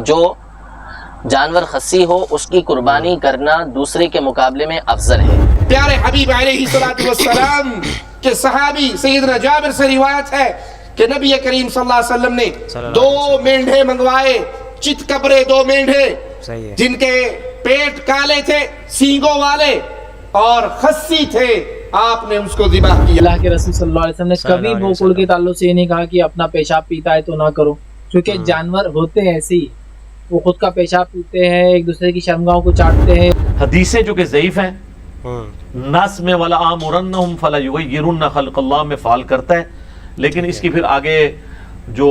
جو جانور خصی ہو اس کی قربانی کرنا دوسرے کے مقابلے میں افضل ہے۔ پیارے حبیب علیہ السلام کے صحابی سیدنا جابر سے روایت ہے کہ نبی کریم صلی اللہ علیہ وسلم نے 2 مینڈھے منگوائے، چت کبرے 2 مینڈھے جن کے پیٹ کالے تھے، سینگوں والے اور خصی تھے، آپ نے اس کو ذبح کیا۔ اللہ کے رسول صلی اللہ علیہ وسلم نے کبھی بوکڑ کے تعلق سے یہ نہیں کہا کہ اپنا پیشاب پیتا ہے تو نہ کرو، کیونکہ جانور ہوتے ہیں ایسے ہی، وہ خود کا پیشاب پیتے ہیں، ایک دوسرے کی شرمگاہوں کو چاٹتے ہیں۔ حدیثیں جو کہ ضعیف ہیں، نس میں ولا آمرنہم فلا یغیرن خلق اللہ میں فعال کرتا ہے، لیکن اس کی پھر آگے جو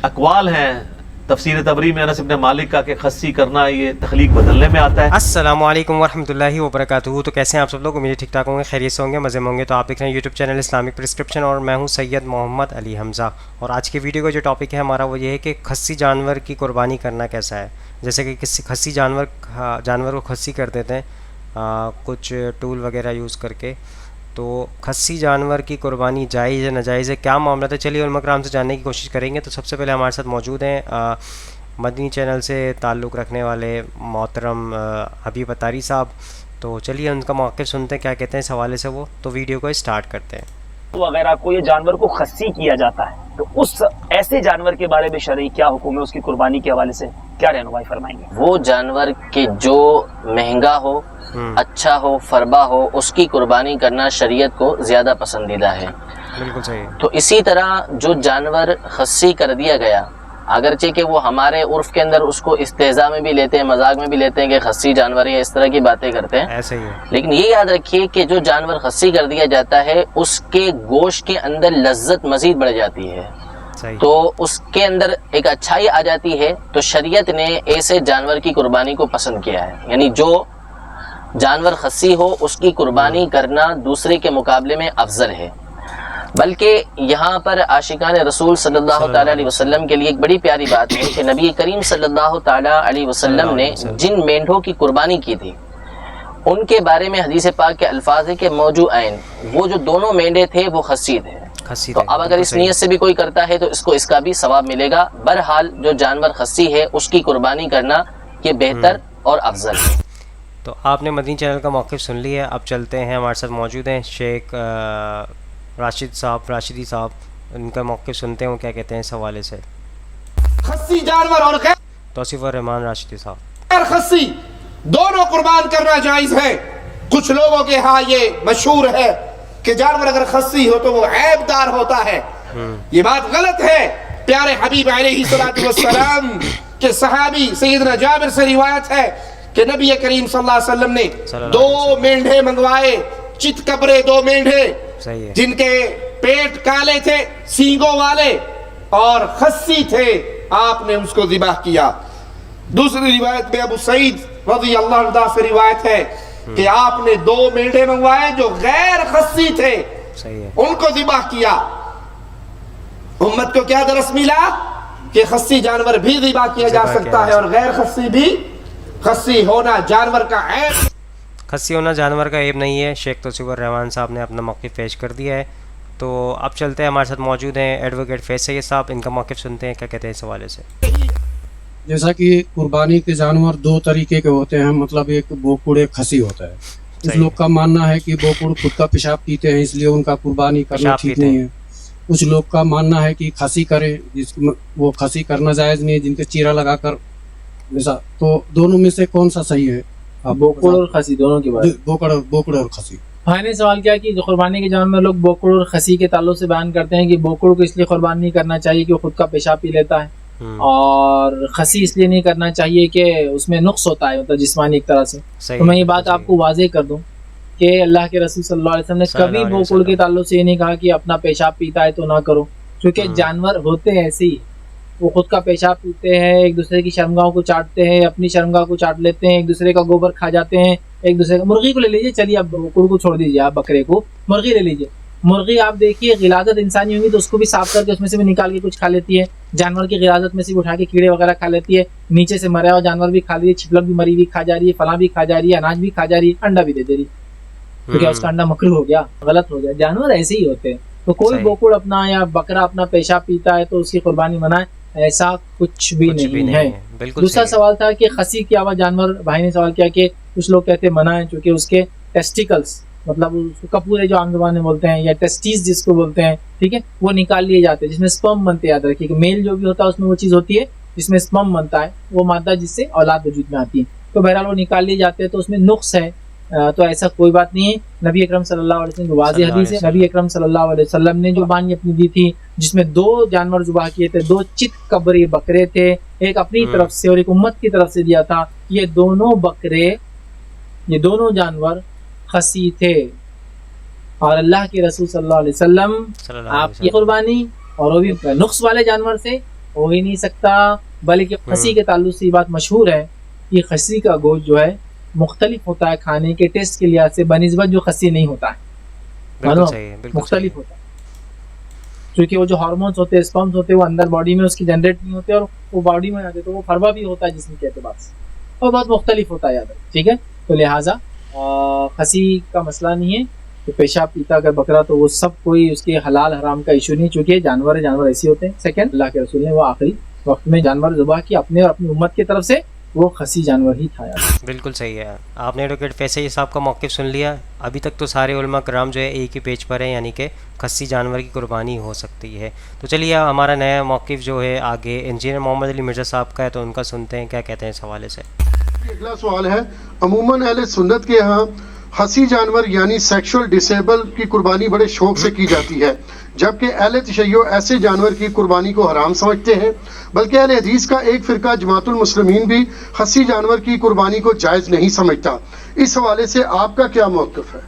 اقوال ہیں تفسیر تبری میں انس ابن مالک کا کہ خصی کرنا یہ تخلیق بدلنے میں آتا ہے۔ السلام علیکم ورحمۃ اللہ وبرکاتہ۔ تو کیسے ہیں آپ سب لوگ؟ امید ٹھیک ٹھاک ہوں گے، خیریت سے ہوں گے، مزے میں ہوں گے۔ تو آپ دیکھ رہے ہیں یوٹیوب چینل اسلامک پرسکرپشن اور میں ہوں سید محمد علی حمزہ، اور آج کی ویڈیو کا جو ٹاپک ہے ہمارا وہ یہ ہے کہ خصی جانور کی قربانی کرنا کیسا ہے۔ جیسے کہ کسی خصی جانور کو خصی کر دیتے ہیں کچھ ٹول وغیرہ یوز کر کے، تو خصی جانور کی قربانی جائز ہے ناجائز ہے، کیا معاملہ ہے؟ چلیے علماء کرام سے جاننے کی کوشش کریں گے۔ تو سب سے پہلے ہمارے ساتھ موجود ہیں مدنی چینل سے تعلق رکھنے والے محترم حبیب اتاری صاحب، تو چلیے ان کا موقف سنتے ہیں کیا کہتے ہیں اس حوالے سے وہ، تو ویڈیو کو اسٹارٹ کرتے ہیں۔ وغیرہ کو یہ جانور کو خصی کیا جاتا ہے، تو اس ایسے جانور کے بارے میں شرعی کیا حکم ہے، اس کی قربانی کے حوالے سے کیا رہنمائی فرمائیں گے؟ وہ جانور کہ جو مہنگا ہو، اچھا ہو، فربا ہو، اس کی قربانی کرنا شریعت کو زیادہ پسندیدہ ہے۔ بالکل صحیح۔ تو اسی طرح جو جانور خصی کر دیا گیا، اگرچہ کہ وہ ہمارے عرف کے اندر اس کو استہزاء میں بھی لیتے ہیں، مذاق میں بھی لیتے ہیں کہ خصی جانور ہے، اس طرح کی باتیں کرتے ہیں، ایسے ہی ہے۔ لیکن یہ یاد رکھیے کہ جو جانور خصی کر دیا جاتا ہے اس کے گوشت کے اندر لذت مزید بڑھ جاتی ہے، تو اس کے اندر ایک اچھائی آ جاتی ہے، تو شریعت نے ایسے جانور کی قربانی کو پسند کیا ہے۔ یعنی جو جانور خصی ہو اس کی قربانی کرنا دوسرے کے مقابلے میں افضل ہے۔ بلکہ یہاں پر عاشقان رسول صلی اللہ تعالیٰ علیہ وسلم کے لیے ایک بڑی پیاری بات ہے کہ نبی کریم صلی اللہ تعالیٰ علیہ وسلم نے جن مینڈھوں کی قربانی کی تھی ان کے بارے میں حدیث پاک کے الفاظ ہے کہ موجو عین، وہ جو دونوں مینڈھے تھے وہ خصی تھے۔ تو اب اگر اس نیت سے بھی کوئی کرتا ہے تو اس کو اس کا بھی ثواب ملے گا۔ بہرحال جو جانور خصی ہے اس کی قربانی کرنا یہ بہتر اور افضل ہے۔ تو آپ نے مدنی چینل کا موقف سن لیا ہے، اب چلتے ہیں ہمارے ساتھ موجود ہیں شیخ راشدی صاحب، ان کا موقف سنتے ہیں وہ کیا کہتے ہیں اس حوالے سے۔ خصی جانور اور توصیف الرحمان راشدی صاحب۔ غیر خصی دونوں قربان کرنا جائز ہے۔ کچھ لوگوں کے ہاں یہ مشہور ہے کہ جانور اگر خصی ہو تو وہ عیب دار ہوتا ہے، یہ بات غلط ہے۔ پیارے حبیب علیہ السلام کے صحابی سیدنا جابر سے روایت ہے کہ نبی کریم صلی اللہ علیہ وسلم نے 2 مینڈھے منگوائے، چت کبرے 2 مینڈھے جن کے پیٹ کالے تھے، سینگوں والے اور خصی تھے، آپ نے اس کو ذبح کیا۔ دوسری روایت میں ابو سعید رضی اللہ عنہ سے روایت ہے کہ آپ نے 2 مینڈھے منگوائے جو غیر خصی تھے، ان کو ذبح کیا۔ امت کو کیا درس ملا کہ خصی جانور بھی ذبح کیا جا سکتا ہے اور غیر خصی بھی۔ خصی ہونا جانور کا عیب، خصی ہونا جانور کا عیب نہیں ہے۔ شیخ توصیف الرحمان صاحب نے اپنا موقف پیش کر دیا ہے۔ تو اب چلتے ہیں، ہمارے ساتھ موجود ہیں ایڈوکیٹ فیض سید صاحب، ان کا موقف سنتے ہیں کیا کہتے ہیں اس حوالے سے۔ جیسا کہ قربانی کے جانور 2 طریقے کے ہوتے ہیں، مطلب ایک بوکڑ ایک خصی ہوتا ہے۔ کچھ لوگ کا ماننا ہے کہ بوکڑ خود کا پیشاب پیتے ہیں اس لیے ان کا قربانی کرنا ٹھیک نہیں ہے۔ کچھ لوگ کا ماننا ہے کہ خصی کرے، وہ خصی کرنا جائز نہیں ہے، جن کے چیرا لگا کر جیسا۔ تو دونوں میں سے کون سا صحیح ہے؟ بوکڑ اور خصی دونوں کے بارے میں بوکڑ اور خصی۔ بھائی نے سوال کیا کہ قربانی کے جانور میں لوگ بوکڑ اور خصی کے تعلق سے بیان کرتے ہیں کہ بوکڑ کو اس لیے قربان نہیں کرنا چاہیے کہ وہ خود کا پیشاب پی لیتا ہے، اور خصی اس لیے نہیں کرنا چاہیے کہ اس میں نقص ہوتا ہے، مطلب جسمانی ایک طرح سے۔ تو میں یہ بات آپ کو واضح کر دوں کہ اللہ کے رسول صلی اللہ علیہ وسلم نے کبھی بوکڑ کے تعلق سے یہ نہیں کہا کہ اپنا پیشاب پیتا ہے تو نہ کرو، کیونکہ جانور ہوتے ہیں ایسے ہی، وہ خود کا پیشاب پیتے ہیں، ایک دوسرے کی شرمگاہوں کو چاٹتے ہیں، اپنی شرمگاہ کو چاٹ لیتے ہیں، ایک دوسرے کا گوبر کھا جاتے ہیں، ایک دوسرے کا۔ مرغی کو لے لیجیے، چلیے اب بکڑ کو چھوڑ دیجیے، آپ بکرے کو، مرغی لے لیجیے۔ مرغی آپ دیکھیے غلاظت انسانی ہوگی تو اس کو بھی صاف کر کے اس میں سے بھی نکال کے کچھ کھا لیتی ہے، جانور کی غلاظت میں سے بھی اٹھا کے کیڑے وغیرہ کھا لیتی ہے، نیچے سے مرا ہوا جانور بھی کھا لیتی ہے، چھپلک بھی مری ہوئی کھا جا رہی ہے، فلاں بھی کھا جا رہی ہے، اناج بھی کھا جا رہی ہے، انڈا بھی دے دے رہی ہے، تو کیا اس کا انڈا مکروہ ہو گیا، غلط ہو گیا؟ جانور ایسے ہی ہوتے ہیں۔ تو کوئی بوکڑ اپنا یا بکرا اپنا پیشاب پیتا ہے تو اس کی قربانی منع ہے، ایسا کچھ بھی نہیں ہے. بالکل. دوسرا سوال تھا کہ خسی کیا ہوا جانور، بھائی نے سوال کیا کہ کچھ لوگ کہتے ہیں منع ہے چونکہ اس کے ٹیسٹیکلس مطلب کپورے جو عام زبان میں بولتے ہیں یا ٹیسٹیز جس کو بولتے ہیں، ٹھیک ہے، وہ نکال لیے جاتے ہیں جس میں سپرم بنتے. یاد رکھیے کہ میل جو بھی ہوتا ہے اس میں وہ چیز ہوتی ہے جس میں سپرم بنتا ہے، وہ مادہ جس سے اولاد وجود میں آتی ہے. تو بہرحال وہ نکال لیے جاتے ہیں تو اس میں نقص ہے. تو ایسا کوئی بات نہیں ہے. نبی اکرم صلی اللہ علیہ وسلم واضح حدیث ہے، نبی اکرم صلی اللہ علیہ وسلم نے جو قربانی اپنی دی تھی جس میں 2 جانور ذبح کیے تھے، 2 چت قبری بکرے تھے، ایک اپنی طرف سے اور ایک امت کی طرف سے دیا تھا. یہ دونوں بکرے، یہ دونوں جانور خسی تھے اور اللہ کے رسول صلی اللہ علیہ وسلم آپ کی قربانی اور وہ بھی نقص والے جانور سے ہو ہی نہیں سکتا. بلکہ خسی کے تعلق سے یہ بات مشہور ہے کہ خسی کا گوشت جو ہے مختلف ہوتا ہے کھانے کے ٹیسٹ کے لحاظ سے بنسبت جو خسی نہیں ہوتا ہے، مختلف ہوتا ہے کیونکہ وہ جو ہارمونز ہوتے ہیں، اسپرمز ہوتے ہیں، وہ اندر باڈی میں اس کی جنریٹ نہیں ہوتے اور وہ باڈی میں آتے تو وہ فروا بھی ہوتا ہے جسم کے اعتبار سے اور بہت مختلف ہوتا ہے. یاد رکھیں، ٹھیک ہے. تو لہٰذا خسی کا مسئلہ نہیں ہے کہ پیشاب پیتا اگر بکرا تو وہ سب کوئی اس کے حلال حرام کا ایشو نہیں، چونکہ جانور ایسے ہوتے ہیں. سیکنڈ، اللہ کے رسول نے وہ آخری وقت میں جانور ذبح کی اپنے اور اپنی امت کی طرف سے، وہ خسی جانور ہی تھا. بالکل صحیح ہے. آپ نے ایڈوکیٹ فیصل صاحب کا موقف سن لیا. ابھی تک تو سارے علماء کرام جو ہے ایک ہی پیج پر ہیں، یعنی کہ خسی جانور کی قربانی ہو سکتی ہے. تو چلیے ہمارا نیا موقف جو ہے آگے انجینئر محمد علی مرزا صاحب کا ہے، تو ان کا سنتے ہیں کیا کہتے ہیں اس حوالے سے. اگلا سوال ہے، عموماً اہل سنت کے ہاں خسی جانور یعنی سیکشول ڈسیبل کی قربانی بڑے شوق سے کی جاتی ہے، جبکہ اہل تشیع ایسے جانور کی قربانی کو حرام سمجھتے ہیں. بلکہ اہل حدیث کا ایک فرقہ جماعت المسلمین بھی خسی جانور کی قربانی کو جائز نہیں سمجھتا. اس حوالے سے آپ کا کیا موقف ہے؟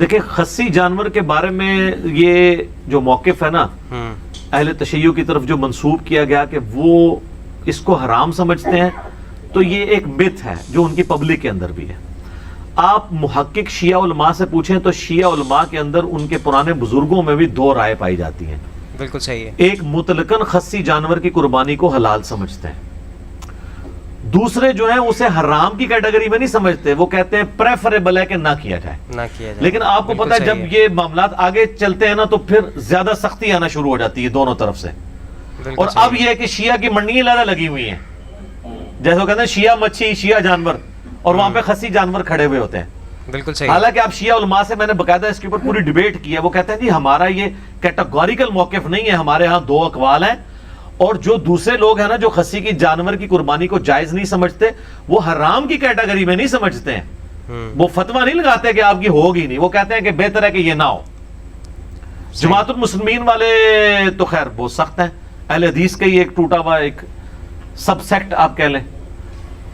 دیکھیں، خسی جانور کے بارے میں یہ جو موقف ہے نا اہل تشیع کی طرف جو منسوب کیا گیا کہ وہ اس کو حرام سمجھتے ہیں، تو یہ ایک مت ہے جو ان کی پبلک کے اندر بھی ہے. آپ محقق شیعہ علماء سے پوچھیں تو شیعہ علماء کے اندر ان کے پرانے بزرگوں میں بھی 2 رائے پائی جاتی ہیں. بالکل صحیح ہے. ایک مطلقاً خسی جانور کی قربانی کو حلال سمجھتے ہیں، دوسرے جو ہیں اسے حرام کی کیٹیگری میں نہیں سمجھتے، وہ کہتے ہیں پریفریبل ہے کہ نہ کیا جائے. لیکن آپ کو پتہ ہے جب یہ معاملات آگے چلتے ہیں نا تو پھر زیادہ سختی آنا شروع ہو جاتی ہے دونوں طرف سے. اور اب یہ ہے کہ شیعہ کی منڈیاں زیادہ لگی ہوئی ہیں، جیسے وہ کہتے ہیں شیعہ مچھی شیعہ جانور، اور وہاں پہ خسی جانور کھڑے ہوئے ہوتے ہیں. بالکل صحیح. حالانکہ آپ شیعہ علماء سے میں نے باقاعدہ اس کے اوپر پوری ڈیبیٹ کی ہے، وہ کہتے ہیں جی ہمارا یہ کیٹیگوریکل موقف نہیں ہے، ہمارے ہاں 2 اقوال ہیں، اور جو دوسرے لوگ ہیں نا جو خسی کی جانور کی قربانی کو جائز نہیں سمجھتے وہ حرام کی کیٹیگری میں نہیں سمجھتے ہیں. وہ فتویٰ نہیں لگاتے کہ آپ کی ہوگی نہیں، وہ کہتے ہیں کہ بہتر ہے کہ یہ نہ ہو. جماعت المسلمین والے تو خیر بہت سخت ہیں، اہل حدیث کا ہی ایک ٹوٹا ہوا ایک سب سیکٹ آپ کہہ لیں،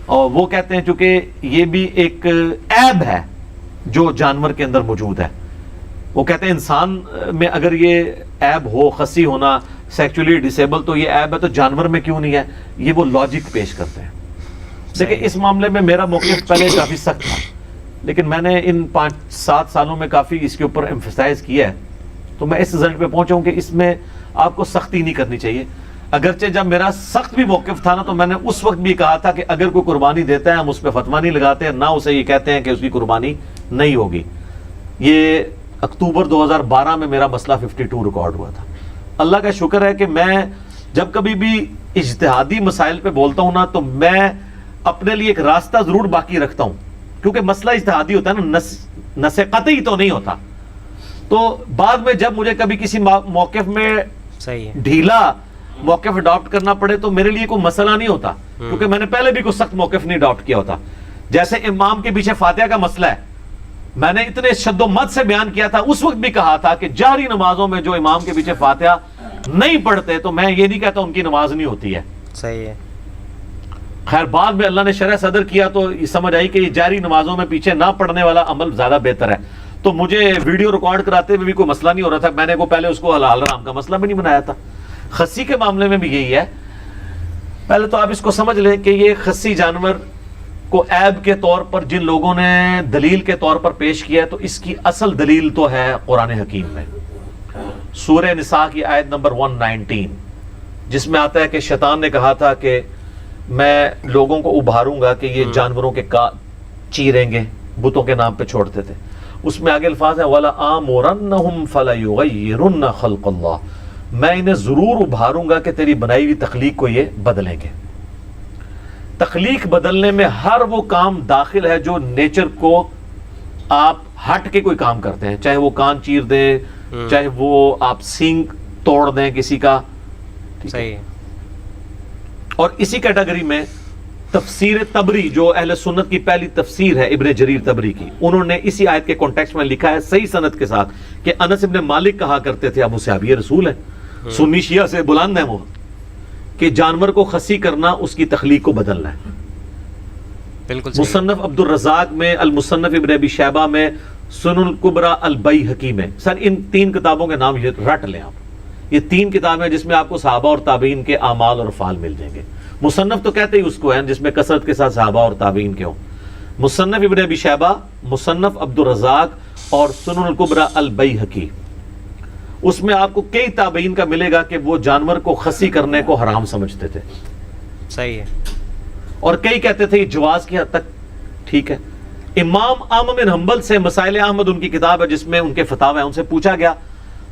اور وہ کہتے ہیں چونکہ یہ بھی ایک عیب ہے جو جانور کے اندر موجود ہے. وہ کہتے ہیں انسان میں اگر یہ عیب ہو، خسی ہونا، سیکچولی ڈسیبل، تو یہ عیب ہے تو جانور میں کیوں نہیں ہے؟ یہ وہ لاجک پیش کرتے ہیں. دیکھیں اس معاملے میں میرا موقف پہلے کافی سخت تھا، لیکن میں نے ان 5-7 سالوں میں کافی اس کے اوپر ایمفسائز کیا ہے، تو میں اس رزلٹ پہ پہنچا ہوں کہ اس میں آپ کو سختی نہیں کرنی چاہیے. اگرچہ جب میرا سخت بھی موقف تھا نا تو میں نے اس وقت بھی کہا تھا کہ اگر کوئی قربانی دیتا ہے ہم اس پہ فتویٰ نہیں لگاتے، نہ اسے یہ کہتے ہیں کہ اس کی قربانی نہیں ہوگی. یہ اکتوبر 2012 میں میرا مسئلہ 52 ریکارڈ ہوا تھا. اللہ کا شکر ہے کہ میں جب کبھی بھی اجتہادی مسائل پہ بولتا ہوں نا تو میں اپنے لیے ایک راستہ ضرور باقی رکھتا ہوں، کیونکہ مسئلہ اجتہادی ہوتا ہے نا، نص قطعی تو نہیں ہوتا. تو بعد میں جب مجھے کبھی کسی موقف میں ڈھیلا موقف اڈاپٹ کرنا پڑے تو میرے لیے کوئی مسئلہ نہیں ہوتا، کیونکہ میں نے پہلے بھی کوئی سخت موقف نہیں اڈاپٹ کیا ہوتا. جیسے امام کے پیچھے فاتحہ کا مسئلہ ہے، میں نے اتنے شد و مت سے بیان کیا تھا، اس وقت بھی کہا تھا کہ جہری نمازوں میں جو امام کے پیچھے فاتحہ نہیں پڑھتے تو میں یہ نہیں کہتا ان کی نماز نہیں ہوتی ہے. صحیح ہے. خیر بعد میں اللہ نے شرح صدر کیا تو یہ سمجھ آئی کہ یہ جہری نمازوں میں پیچھے نہ پڑھنے والا عمل زیادہ بہتر ہے. تو مجھے ویڈیو ریکارڈ کراتے ہوئے بھی کوئی مسئلہ نہیں ہو رہا تھا، میں نے پہلے اس کو حلال حرام کا مسئلہ بھی نہیں بنایا تھا. خسی کے معاملے میں بھی یہی ہے. پہلے تو آپ اس کو سمجھ لیں کہ یہ خسی جانور کو عیب کے طور پر جن لوگوں نے دلیل کے طور پر پیش کیا ہے تو اس کی اصل دلیل تو ہے قرآن حکیم میں، سورہ نساء کی آیت نمبر 119، جس میں آتا ہے کہ شیطان نے کہا تھا کہ میں لوگوں کو ابھاروں گا کہ یہ جانوروں کے چیریں گے، بتوں کے نام پہ چھوڑتے تھے. اس میں آگے الفاظ ہیں وَلَآمُرَنَّهُمْ فَلَيُغَيِّرُنَّ خَلْقَ اللَّهِ، میں انہیں ضرور ابھاروں گا کہ تیری بنائی ہوئی تخلیق کو یہ بدلیں گے. تخلیق بدلنے میں ہر وہ کام داخل ہے جو نیچر کو آپ ہٹ کے کوئی کام کرتے ہیں, چاہے وہ کان چیر دیں, چاہے وہ آپ سینگ توڑ دیں کسی کا. صحیح. اور اسی کیٹیگری میں تفسیر تبری جو اہل سنت کی پہلی تفسیر ہے ابن جریر تبری کی, انہوں نے اسی آیت کے کانٹیکسٹ میں لکھا ہے صحیح سند کے ساتھ کہ انس ابن مالک کہا کرتے تھے ابو صحابی یہ رسول ہے, سنی شیعہ سے بلند ہے وہ, کہ جانور کو خسی کرنا اس کی تخلیق کو بدلنا ہے. بالکل. مصنف عبد الرزاق میں, المصنف ابن ابی شیبہ میں, سنن الکبریٰ البیہقی میں. سر ان 3 کتابوں کے نام یہ رٹ لیں آپ. یہ 3 کتابیں جس میں آپ کو صحابہ اور تابعین کے اعمال اور افعال مل جائیں گے. مصنف تو کہتے ہی اس کو ہیں جس میں کثرت کے ساتھ صحابہ اور تابعین کے ہوں. مصنف ابن ابی شیبہ, مصنف عبد الرزاق اور سنن الکبریٰ البیہقی, اس میں آپ کو کئی تابعین کا ملے گا کہ وہ جانور کو خسی کرنے کو حرام سمجھتے تھے. صحیح ہے. اور کئی کہتے تھے یہ جواز کی حد تک ٹھیک ہے. امام احمد بن حنبل سے مسائل احمد ان کی کتاب ہے جس میں ان کے فتاوی ہیں, ان سے پوچھا گیا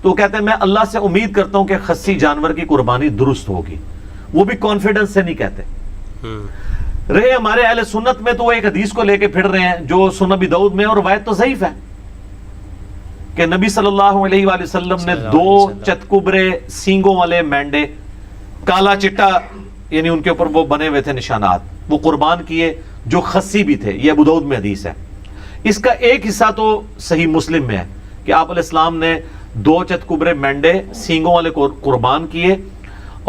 تو وہ کہتے ہیں میں اللہ سے امید کرتا ہوں کہ خسی جانور کی قربانی درست ہوگی. وہ بھی کانفیڈنس سے نہیں کہتے. رہے ہمارے اہل سنت میں تو وہ ایک حدیث کو لے کے پھر رہے ہیں جو سنن ابی داؤد میں, اور روایت تو ضعیف ہے کہ نبی صلی اللہ علیہ وآلہ وسلم نے 2 چتکبرے سینگوں والے مینڈے, کالا چٹا یعنی ان کے اوپر وہ بنے ہوئے تھے نشانات, وہ قربان کیے جو خسی بھی تھے. یہ ابو داؤد میں حدیث ہے. اس کا ایک حصہ تو صحیح مسلم میں ہے کہ آپ علیہ السلام نے 2 چتکبرے مینڈے سینگوں والے قربان کیے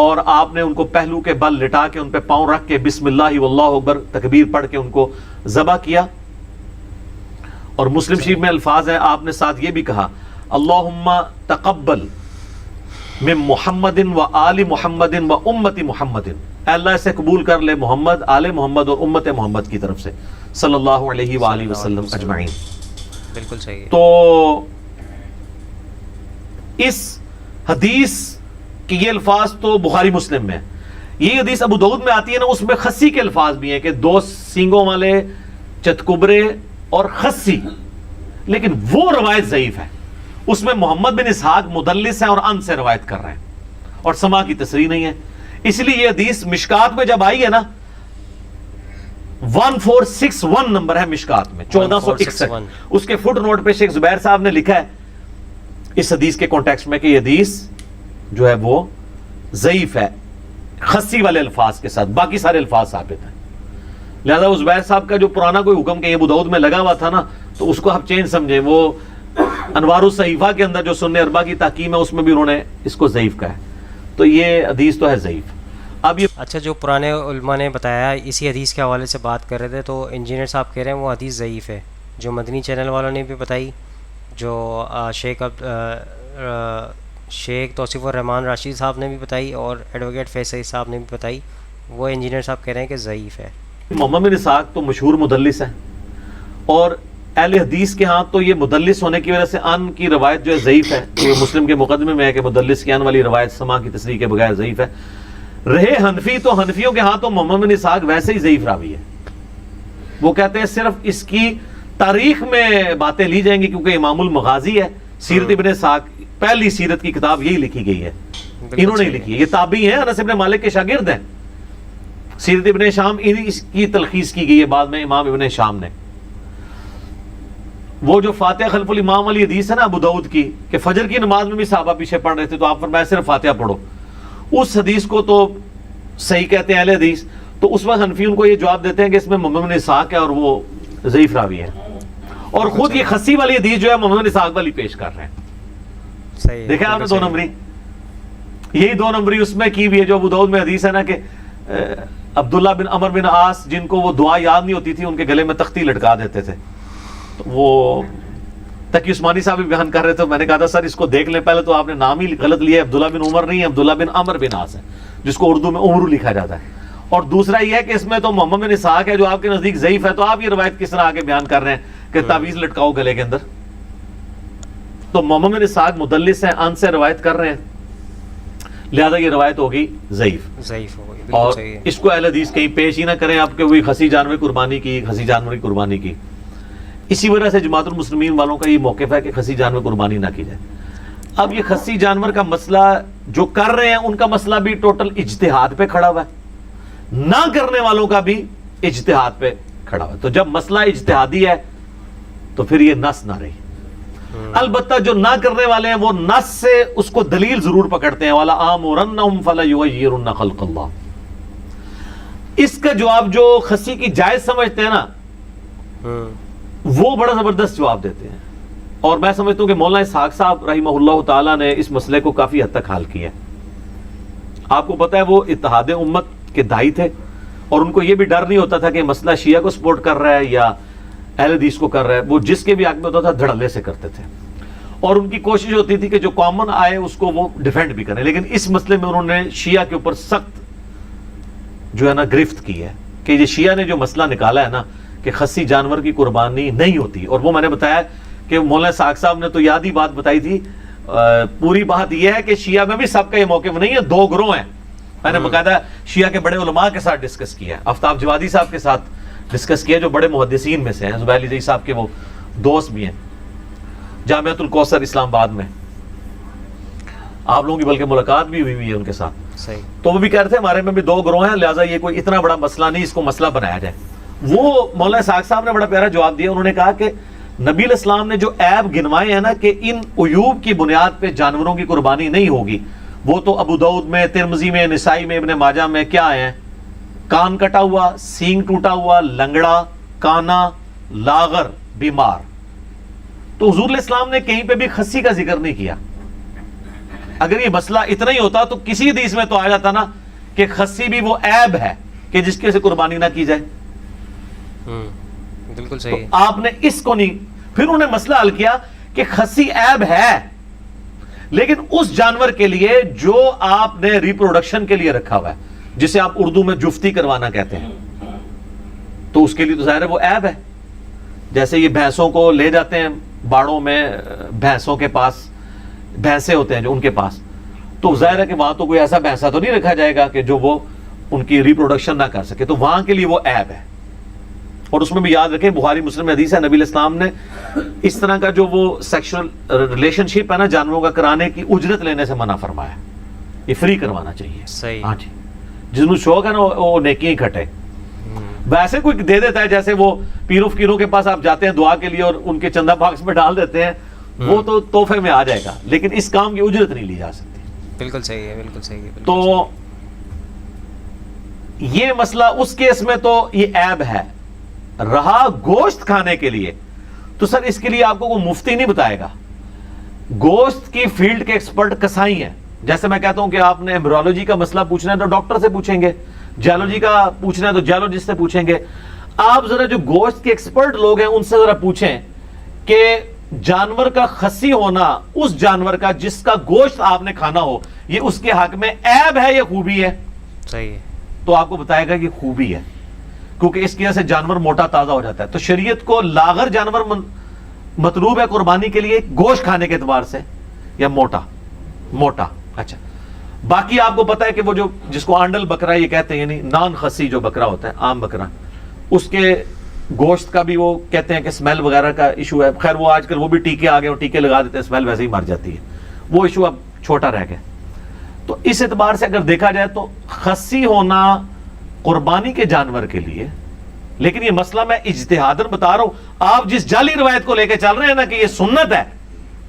اور آپ نے ان کو پہلو کے بل لٹا کے ان پہ پاؤں رکھ کے بسم اللہ واللہ اکبر تکبیر پڑھ کے ان کو ذبح کیا. اور مسلم شریف میں الفاظ ہیں, آپ نے ساتھ یہ بھی کہا اللہم تقبل من محمد و آل محمد و امت محمد, اے اللہ اسے قبول کر لے محمد, آل محمد اور امت محمد کی طرف سے صلی اللہ علیہ وآلہ وسلم اجمعین. بالکل صحیح. تو اس حدیث کہ یہ الفاظ تو بخاری مسلم میں, یہ حدیث ابو داؤد میں آتی ہے نا, اس میں خسی کے الفاظ بھی ہیں کہ 2 سینگوں والے چتکبرے اور خسی, لیکن وہ روایت ضعیف ہے. اس میں محمد بن اسحاق مدلس ہیں اور ان سے روایت کر رہے ہیں اور سما کی تصریح نہیں ہے. اس لیے یہ حدیث مشکات میں جب آئی ہے نا 1461 نمبر ہے مشکات میں 1461, اس کے فٹ نوٹ پہ شیخ زبیر صاحب نے لکھا ہے اس حدیث کے کانٹیکسٹ میں کہ یہ حدیث جو ہے وہ ضعیف ہے خسی والے الفاظ کے ساتھ, باقی سارے الفاظ ثابت ہیں. لہذا اس زبیر صاحب کا جو پرانا کوئی حکم کہ یہ ابو داؤد میں لگا ہوا تھا نا, تو اس کو آپ چینج سمجھیں. وہ انوار الصحیفہ کے اندر جو سنن اربعہ کی تحکیم ہے اس میں بھی انہوں نے اس کو ضعیف کہا ہے. تو یہ حدیث تو ہے ضعیف. اب یہ اچھا, جو پرانے علماء نے بتایا اسی حدیث کے حوالے سے بات کر رہے تھے, تو انجینئر صاحب کہہ رہے ہیں وہ حدیث ضعیف ہے. جو مدنی چینل والوں نے بھی بتائی, جو شیخ توصیف الرحمان راشد صاحب نے بھی بتائی اور ایڈوکیٹ فیصل صاحب نے بھی بتائی, وہ انجینئر صاحب کہہ رہے ہیں کہ ضعیف ہے. محمد بن اسحاق تو مشہور مدلس ہیں, اور اہل حدیث کے ہاں تو یہ مدلس ہونے کی وجہ سے ان کی روایت جو ہے ضعیف ہے. یہ مسلم کے مقدمے میں ہے کہ مدلس کی ان والی روایت سما کی تصریح کے بغیر ضعیف ہے. رہے حنفی, تو حنفیوں کے ہاں تو محمد بن اسحاق ویسے ہی ضعیف راوی ہے. وہ کہتے ہیں صرف اس کی تاریخ میں باتیں لی جائیں گی کیونکہ امام المغازی ہے. سیرت ابن اسحاق پہلی سیرت کی کتاب یہی لکھی گئی ہے, انہوں نے لکھی ہے. یہ تابعی ہیں, انس ابن مالک کے شاگرد ہیں. سیرت ابن شام اس کی تلخیص کی گئی ہے بعد میں امام ابن شام نے. وہ جو فاتحہ خلف الامام والی حدیث ہے نا ابو داؤد کی کہ فجر کی نماز میں بھی صحابہ پیچھے پڑھ رہے تھے تو آپ فرمایا صرف فاتحہ پڑھو, اس حدیث کو تو صحیح کہتے ہیں اہل حدیث. تو اس وقت حنفی ان کو یہ جواب دیتے ہیں کہ اس میں محمد بن اسحاق ہے اور وہ ضعیف راوی ہے, اور خود یہ خسی والی حدیث جو ہے محمد بن اسحاق والی پیش کر رہے ہیں. دیکھیں آپ نے 2 نمبری, یہی 2 نمبری اس میں کی بھی ہے جو ابو داؤد میں حدیث ہے نا کہ عبداللہ بن عمر بن عاص جن کو وہ دعا یاد نہیں ہوتی تھی ان کے گلے میں تختی لٹکا دیتے تھے. تو وہ تقی عثمانی صاحب بھی بیان کر رہے تھے, میں نے کہا تھا سر اس کو دیکھ لیں پہلے, تو آپ نے نام ہی غلط لیا ہے. عبداللہ بن عمر نہیں ہے, عبداللہ بن عمر بن عاص ہے جس کو اردو میں عمرو لکھا جاتا ہے. اور دوسرا یہ ہے کہ اس میں تو محمد بن اسحاق ہے جو آپ کے نزدیک ضعیف ہے, تو آپ یہ روایت کس طرح آگے بیان کر رہے ہیں کہ تعویذ لٹکاؤ گلے کے اندر. تو محمد بن اسحاق مدلس ہیں, ان سے روایت کر رہے ہیں, لہذا یہ روایت ہوگی ضعیف ہو گئی. اور اس کو اہل حدیث کہیں پیش ہی نہ کریں آپ کہ وہی خسی جانور قربانی کی, خسی جانور کی قربانی کی. اسی وجہ سے جماعت المسلمین والوں کا یہ موقف ہے کہ خسی جانور قربانی نہ کی جائے. اب یہ خسی جانور کا مسئلہ جو کر رہے ہیں ان کا مسئلہ بھی ٹوٹل اجتہاد پہ کھڑا ہوا ہے, نہ کرنے والوں کا بھی اجتہاد پہ کھڑا ہوا ہے. تو جب مسئلہ اجتہادی ہے تو پھر یہ نص نہ رہی. البتہ جو نہ کرنے والے ہیں وہ نص سے اس کو دلیل ضرور پکڑتے ہیں, والا آمرنہم فلیغیرن خلق اللہ. اس کا جواب جو خسی کی جائز سمجھتے ہیں نا, وہ بڑا زبردست جواب دیتے ہیں. اور میں سمجھتا ہوں کہ مولانا اسحاق صاحب رحمہ اللہ تعالیٰ نے اس مسئلے کو کافی حد تک حل کیا ہے. آپ کو پتہ ہے وہ اتحاد امت کے دائی تھے, اور ان کو یہ بھی ڈر نہیں ہوتا تھا کہ مسئلہ شیعہ کو سپورٹ کر رہا ہے یا اہل حدیث کو کر رہا ہے. وہ جس کے بھی حق میں ہوتا تھا دھڑلے سے کرتے تھے, اور ان کی کوشش ہوتی تھی کہ جو کامن آئے اس کو وہ ڈیفینڈ بھی کریں. لیکن اس مسئلے میں انہوں نے شیعہ کے اوپر سخت جو ہے نا گرفت کی ہے کہ یہ شیعہ نے جو مسئلہ نکالا ہے نا کہ خسی جانور کی قربانی نہیں ہوتی. اور وہ میں نے بتایا کہ مولانا اسحاق صاحب نے تو یاد ہی بات بتائی تھی. پوری بات یہ ہے کہ شیعہ میں بھی سب کا یہ موقف نہیں ہے, دو گروہ ہیں. میں نے باقاعدہ شیعہ کے بڑے علماء کے ساتھ ڈسکس کیا ہے, آفتاب جوادی صاحب کے ساتھ ڈسکس کیا جو بڑے محدثین میں سے ہیں, زبیر علی زئی صاحب کے وہ دوست بھی ہیں, جامعۃ الکوثر اسلام آباد میں آپ لوگوں کی بلکہ ملاقات بھی ہوئی ہے ان کے ساتھ. تو وہ بھی کہہ رہے تھے ہمارے میں بھی دو گروہ ہیں, لہٰذا یہ کوئی اتنا بڑا مسئلہ نہیں, اس کو مسئلہ بنایا جائے. وہ مولانا اسحاق صاحب نے بڑا پیارا جواب دیا. انہوں نے کہا کہ نبی علیہ السلام نے جو عیب گنوائے ہیں نا کہ ان عیوب کی بنیاد پہ جانوروں کی قربانی نہیں ہوگی, وہ تو ابو داؤد میں, ترمذی میں, نسائی میں, ابن ماجہ میں کیا ہیں؟ کان کٹا ہوا, سینگ ٹوٹا ہوا, لنگڑا, کانا, لاغر, بیمار. تو حضور علیہ السلام نے کہیں پہ بھی خسی کا ذکر نہیں کیا. اگر یہ مسئلہ اتنا ہی ہوتا تو کسی حدیث میں تو آ جاتا نا کہ خسی بھی وہ عیب ہے کہ جس کی سے قربانی نہ کی جائے. بالکل صحیح. تو آپ نے اس کو نہیں, پھر انہوں نے مسئلہ حل کیا کہ خسی عیب ہے لیکن اس جانور کے لیے جو آپ نے ریپروڈکشن کے لیے رکھا ہوا ہے, جسے آپ اردو میں جفتی کروانا کہتے ہیں, تو اس کے لیے تو ظاہر ہے وہ عیب ہے. جیسے یہ بھینسوں کو لے جاتے ہیں باڑوں میں, بھینسوں کے پاس بھینسے ہوتے ہیں جو ان کے پاس, تو ظاہر ہے کہ وہاں تو کوئی ایسا بھینسا تو نہیں رکھا جائے گا کہ جو وہ ان کی ریپروڈکشن نہ کر سکے, تو وہاں کے لیے وہ عیب ہے. اور اس میں بھی یاد رکھیں بخاری مسلم میں حدیث ہے, نبی علیہ السلام نے اس طرح کا جو وہ سیکشل ریلیشن شپ ہے نا جانوروں کا کرانے کی اجرت لینے سے منع فرمایا. یہ فری کروانا چاہیے. صحیح. ہاں جی, جس میں شوق ہے نا وہ نیکی ہی کھٹے. ویسے کوئی دے دیتا ہے, جیسے وہ پیرو فقیروں کے پاس آپ جاتے ہیں دعا کے لیے اور ان کے چندہ باکس میں ڈال دیتے ہیں, وہ تو تحفے میں آ جائے گا, لیکن اس کام کی اجرت نہیں لی جا سکتی. بالکل صحیح ہے, بالکل صحیح ہے. تو یہ مسئلہ اس کیس میں تو یہ عیب ہے. رہا گوشت کھانے کے لیے, تو سر اس کے لیے آپ کو کوئی مفتی نہیں بتائے گا. گوشت کی فیلڈ کے ایکسپرٹ کسائی ہیں. جیسے میں کہتا ہوں کہ آپ نے ایمبریولوجی کا مسئلہ پوچھنا ہے تو ڈاکٹر سے پوچھیں گے, جیولوجی کا پوچھنا ہے تو جیولوجسٹ سے پوچھیں گے. آپ ذرا جو گوشت کے ایکسپرٹ لوگ ہیں ان سے ذرا پوچھیں کہ جانور کا خسی ہونا اس جانور کا جس کا گوشت آپ نے کھانا ہو, یہ اس کے حق میں عیب ہے یا خوبی ہے؟ صحیح ہے. تو آپ کو بتائے گا کہ خوبی ہے, کیونکہ اس کی وجہ سے جانور موٹا تازہ ہو جاتا ہے. تو شریعت کو لاغر جانور مطلوب ہے قربانی کے لیے گوشت کھانے کے اعتبار سے, یا موٹا. اچھا, باقی آپ کو پتا ہے کہ وہ جو جس کو آنڈل بکرا یہ کہتے ہیں, یعنی نان خسی جو بکرا ہوتا ہے, عام بکرا, اس کے گوشت کا بھی وہ کہتے ہیں کہ اسمیل وغیرہ کا ایشو ہے. خیر وہ آج کل وہ بھی ٹیکے آ گئے, وہ ٹیکے لگا دیتے ہیں, اسمیل ویسے ہی مر جاتی ہے, وہ ایشو اب چھوٹا رہ گیا. تو اس اعتبار سے اگر دیکھا جائے تو خسی ہونا قربانی کے جانور کے لیے, لیکن یہ مسئلہ میں اجتہاداً بتا رہا ہوں. آپ جس جعلی روایت کو لے کے چل رہے ہیں نا کہ یہ سنت ہے,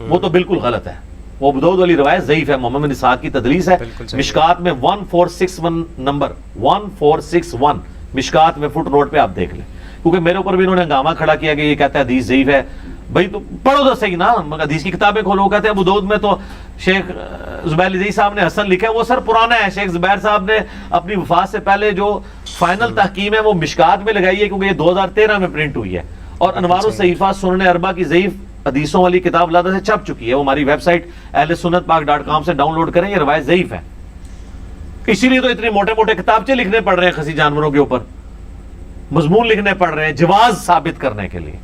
وہ تو بالکل غلط ہے. وہ ابو داؤد والی روایت ضعیف ہے, محمد بن اسحاق کی تدلیس ہے. مشکات میں 1461 نمبر 1461 مشکات میں فٹ نوٹ پہ آپ دیکھ لیں, کیونکہ میرے اوپر بھی انہوں نے ہنگامہ کھڑا کیا کہ یہ کہتا ہے حدیث ضعیف ہے. بھائی تو پڑھو تو صحیح نا, حدیث کی کتابیں کھولو. کہتے ہیں ابو داؤد میں تو شیخ زبیر علی زئی صاحب نے حسن لکھا ہے, وہ سر پرانا ہے. شیخ زبیر صاحب نے اپنی وفات سے پہلے جو فائنل تحقیم ہے وہ مشکات میں لگائی ہے, کیونکہ یہ 2013 میں پرنٹ ہوئی ہے. اور انوار الصحیفہ سنن اربع کی ضعیف حدیثوں والی کتاب لادہ سے چھپ چکی ہے. وہ ہماری ویب سائٹ ahlsunnatpak.com سے ڈاؤن لوڈ کریں. یہ روایت ضعیف ہے, اسی لیے تو اتنے موٹے موٹے کتابچے لکھنے پڑ رہے ہیں خسی جانوروں کے اوپر, مضمون لکھنے پڑ رہے ہیں جواز ثابت کرنے کے لیے.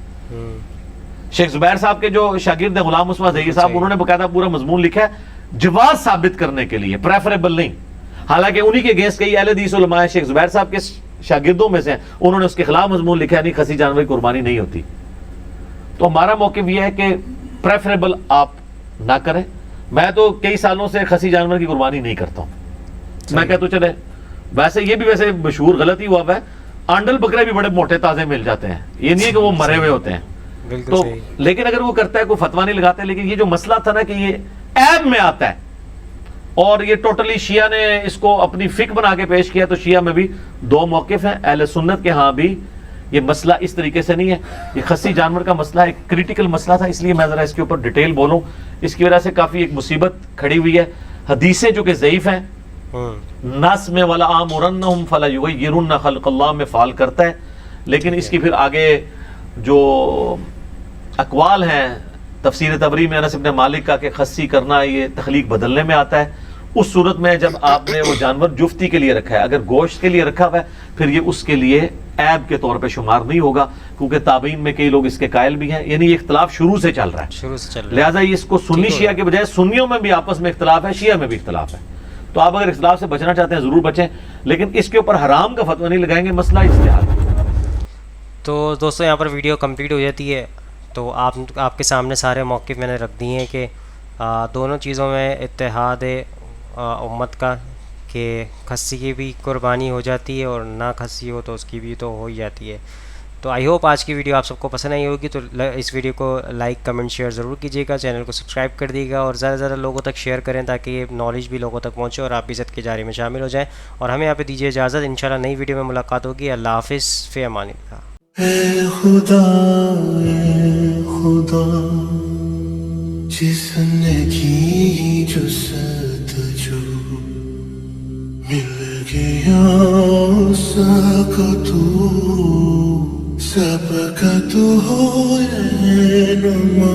شیخ زبیر صاحب کے جو شاگرد ہیں غلام مصطفیٰ ظہیر صاحب, انہوں نے باقاعدہ پورا مضمون لکھا ہے جواز ثابت کرنے کے لیے, پریفریبل نہیں. حالانکہ انہی کے اگینسٹ کئی اہل حدیث علماء شیخ زبیر صاحب کے شاگردوں میں سے, انہوں نے اس کے خلاف مضمون لکھا ہے نہیں خسی جانور کی قربانی نہیں ہوتی. تو ہمارا موقف یہ ہے کہ پریفریبل آپ نہ کریں, میں تو کئی سالوں سے خسی جانور کی قربانی نہیں کرتا ہوں. میں کہتا ہوں چلے ویسے یہ بھی ویسے مشہور غلطی ہوا ہے, آنڈل بکرے بھی بڑے موٹے تازے مل جاتے ہیں, یہ نہیں ہے کہ وہ مرے ہوئے ہوتے ہیں. تو لیکن اگر وہ کرتا ہے کوئی فتویٰ نہیں لگاتے. لیکن یہ جو مسئلہ تھا نا کہ یہ عیب میں آتا ہے اور یہ ٹوٹلی شیعہ نے اس کو اپنی فقہ بنا کے پیش کیا, تو شیعہ میں بھی دو موقف ہیں. اہل سنت کے ہاں بھی یہ مسئلہ اس طریقے سے نہیں ہے. یہ خسی جانور کا مسئلہ ایک کریٹیکل مسئلہ تھا, اس لیے میں ذرا اس کے اوپر ڈیٹیل بولوں. اس کی وجہ سے کافی ایک مصیبت کھڑی ہوئی ہے. حدیثیں جو کہ ضعیف ہیں, نس میں ولا آمرنہم فلا یغیرن خلق اللہ میں فعال کرتا ہے, لیکن اس کی پھر آگے جو اقوال ہیں تفسیر تبری میں انس ابن مالک کا کہ خسی کرنا یہ تخلیق بدلنے میں آتا ہے. اس صورت میں جب آپ نے وہ جانور جفتی کے لیے رکھا ہے, اگر گوشت کے لیے رکھا ہوا ہے, پھر یہ اس کے لیے عیب کے طور پہ شمار نہیں ہوگا, کیونکہ تابعین میں کئی لوگ اس کے قائل بھی ہیں. یعنی یہ اختلاف شروع سے چل رہا ہے, لہٰذا اس کو سنی شیعہ کے بجائے سنیوں میں بھی آپس میں اختلاف ہے, شیعہ میں بھی اختلاف ہے. تو آپ اگر اختلاف سے بچنا چاہتے ہیں ضرور بچیں, لیکن اس کے اوپر حرام کا فتویٰ نہیں لگائیں گے, مسئلہ اجتہاد. تو دوستوں یہاں پر ویڈیو کمپلیٹ ہو جاتی ہے. تو آپ کے سامنے سارے موقف میں نے رکھ دیے ہیں کہ دونوں چیزوں میں اتحاد امت کا, کہ خسی کی بھی قربانی ہو جاتی ہے اور نہ خسی ہو تو اس کی بھی تو ہو ہی جاتی ہے. تو آئی ہوپ آج کی ویڈیو آپ سب کو پسند آئی ہوگی. تو اس ویڈیو کو لائک کمنٹ شیئر ضرور کیجیے گا, چینل کو سبسکرائب کر دیجیے گا اور زیادہ سے زیادہ لوگوں تک شیئر کریں تاکہ یہ نالج بھی لوگوں تک پہنچے اور آپ بھی عزت کے جاری میں شامل ہو جائیں. اور ہمیں یہاں پہ دیجیے اجازت, انشاءاللہ نئی ویڈیو میں ملاقات ہوگی. اللہ حافظ, فی امان اللہ. اے خدا جس نے کی جستجو مل گیا سب کا تو ہو رہنما.